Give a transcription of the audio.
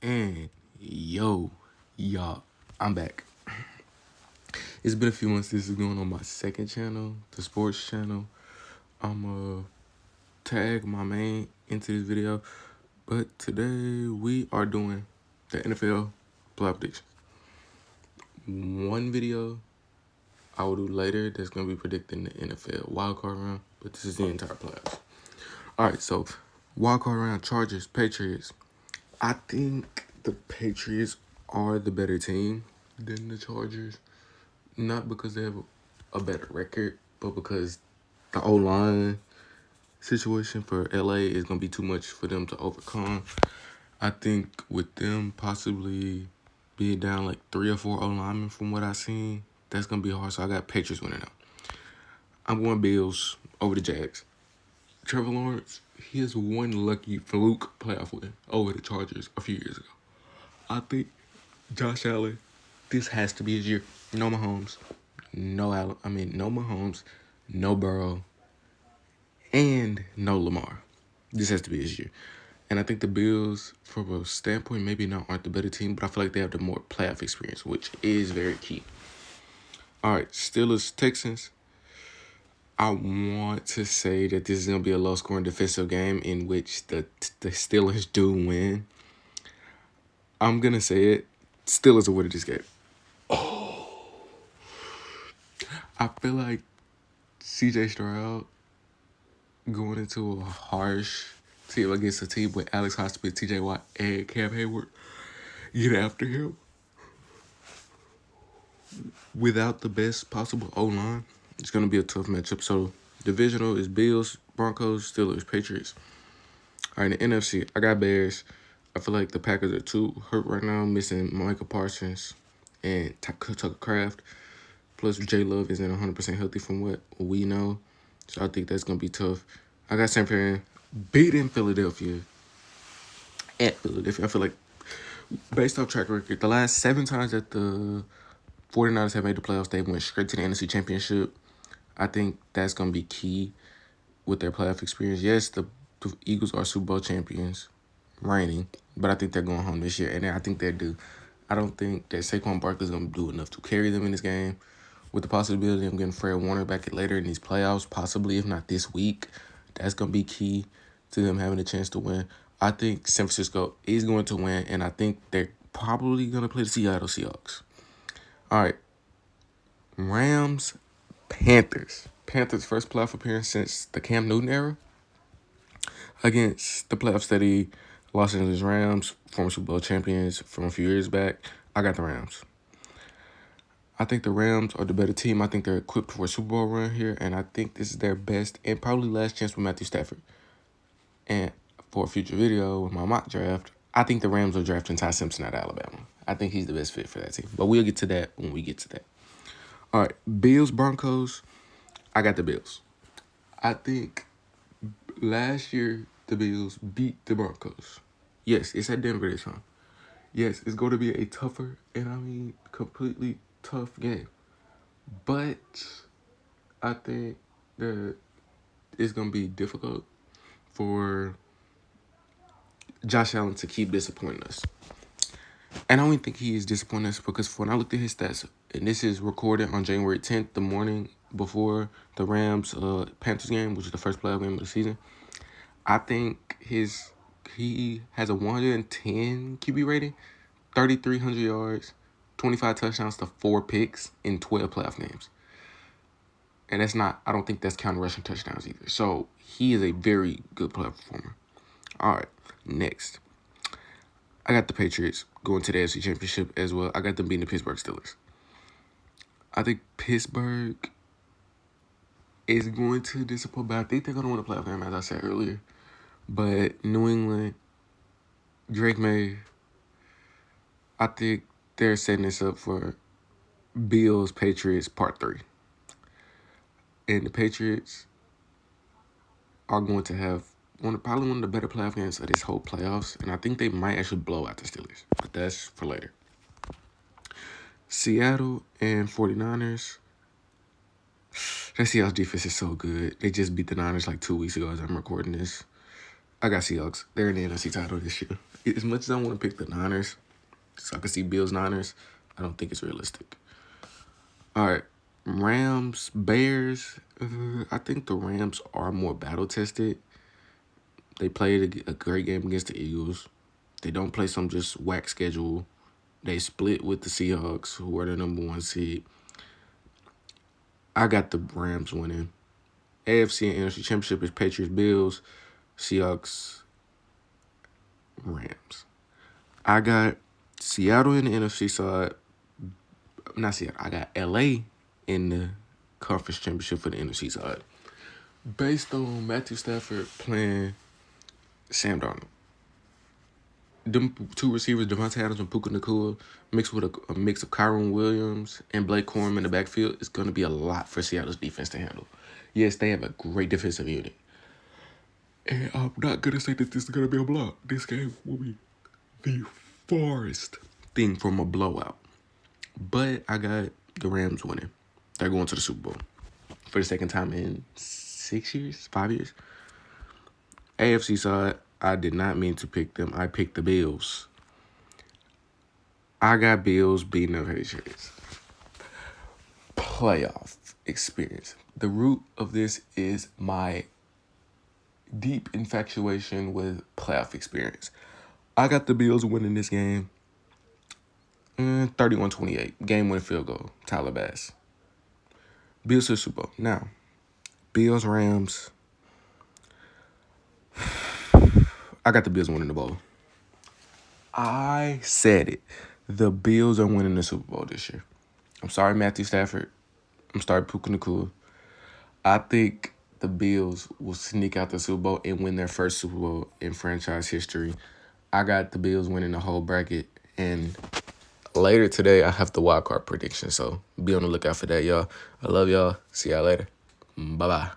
And y'all, I'm back. It's been a few months. This is going on my second channel, the sports channel. I'm tag my main into this video, but today we are doing the NFL playoff predictions. One video I will do later that's gonna be predicting the NFL wildcard round, but this is the entire playoffs. All right, so wildcard round: Chargers, Patriots. I think the Patriots are the better team than the Chargers. Not because they have a better record, but because the O-line situation for LA is going to be too much for them to overcome. I think with them possibly being down like 3 or 4 O-linemen from what I've seen, that's going to be hard. So I got Patriots winning out. I'm going Bills over the Jags. Trevor Lawrence, he has one lucky fluke playoff win over the Chargers a few years ago. I think Josh Allen, this has to be his year. No Mahomes, no Mahomes, no Burrow, and no Lamar. This has to be his year. And I think the Bills, from a standpoint, maybe aren't the better team, but I feel like they have the more playoff experience, which is very key. All right, Steelers, Texans. I want to say that this is going to be a low-scoring defensive game in which the Steelers do win. I'm going to say it. Steelers will win this game. I feel like C.J. Stroud going into a harsh team against a team with Alex Highsmith, T.J. Watt, and Cam Hayward get after him without the best possible O-line. It's going to be a tough matchup. So, divisional is Bills, Broncos, Steelers, Patriots. All right, in the NFC, I got Bears. I feel like the Packers are too hurt right now, missing Micah Parsons and Tucker Kraft. Plus, J Love isn't 100% healthy from what we know. So I think that's going to be tough. I got San Fran beating Philadelphia at Philadelphia. I feel like, based off track record, the last 7 times that the 49ers have made the playoffs, they went straight to the NFC Championship. I think that's going to be key with their playoff experience. Yes, the Eagles are Super Bowl champions, reigning, but I think they're going home this year, and I think they do. I don't think that Saquon Barkley is going to do enough to carry them in this game. With the possibility of getting Fred Warner back later in these playoffs, possibly, if not this week, that's going to be key to them having a chance to win. I think San Francisco is going to win, and I think they're probably going to play the Seattle Seahawks. All right. Rams, Panthers. Panthers' first playoff appearance since the Cam Newton era against the playoff steady Los Angeles Rams, former Super Bowl champions from a few years back. I got the Rams. I think the Rams are the better team. I think they're equipped for a Super Bowl run here, and I think this is their best and probably last chance with Matthew Stafford. And for a future video with my mock draft, I think the Rams are drafting Ty Simpson out of Alabama. I think he's the best fit for that team. But we'll get to that when we get to that. All right, Bills, Broncos. I got the Bills. I think last year the Bills beat the Broncos. Yes, it's at Denver this time. Yes, it's going to be a tougher and completely tough game. But I think that it's going to be difficult for Josh Allen to keep disappointing us. And I don't think he is disappointing us because when I looked at his stats, and this is recorded on January 10th, the morning before the Rams-Panthers game, which is the first playoff game of the season, I think he has a 110 QB rating, 3,300 yards, 25 touchdowns to 4 picks in 12 playoff games. And I don't think that's counting rushing touchdowns either. So he is a very good playoff performer. All right, next. I got the Patriots going to the AFC Championship as well. I got them beating the Pittsburgh Steelers. I think Pittsburgh is going to disappoint, but I think they're going to win the playoff game, as I said earlier. But New England, Drake May, I think they're setting this up for Bills, Patriots, Part 3. And the Patriots are going to have probably one of the better playoff games of this whole playoffs. And I think they might actually blow out the Steelers. But that's for later. Seattle and 49ers. That Seahawks defense is so good. They just beat the Niners like 2 weeks ago as I'm recording this. I got Seahawks. They're in the NFC title this year. As much as I want to pick the Niners, so I can see Bills Niners, I don't think it's realistic. All right, Rams Bears. I think the Rams are more battle tested. They played a great game against the Eagles. They don't play some just whack schedule. They split with the Seahawks, who are the #1 seed. I got the Rams winning. AFC and NFC Championship is Patriots, Bills, Seahawks, Rams. I got Seattle in the NFC side. Not Seattle. I got LA in the conference championship for the NFC side. Based on Matthew Stafford playing Sam Darnold. Them two receivers, Devontae Adams and Puka Nacua, mixed with a mix of Kyron Williams and Blake Corum in the backfield, is going to be a lot for Seattle's defense to handle. Yes, they have a great defensive unit. And I'm not going to say that this is going to be a blowout. This game will be the farthest thing from a blowout. But I got the Rams winning. They're going to the Super Bowl for the second time in 5 years. AFC side, I did not mean to pick them. I picked the Bills. I got Bills beating the Patriots. Playoff experience. The root of this is my deep infatuation with playoff experience. I got the Bills winning this game. 31-28. Game-winning field goal. Tyler Bass. Bills to the Super Bowl. Now, Bills, Rams. I got the Bills winning the bowl. I said it. The Bills are winning the Super Bowl this year. I'm sorry, Matthew Stafford. I'm sorry, Puka Nacua. I think the Bills will sneak out the Super Bowl and win their first Super Bowl in franchise history. I got the Bills winning the whole bracket. And later today, I have the wild card prediction. So be on the lookout for that, y'all. I love y'all. See y'all later. Bye-bye.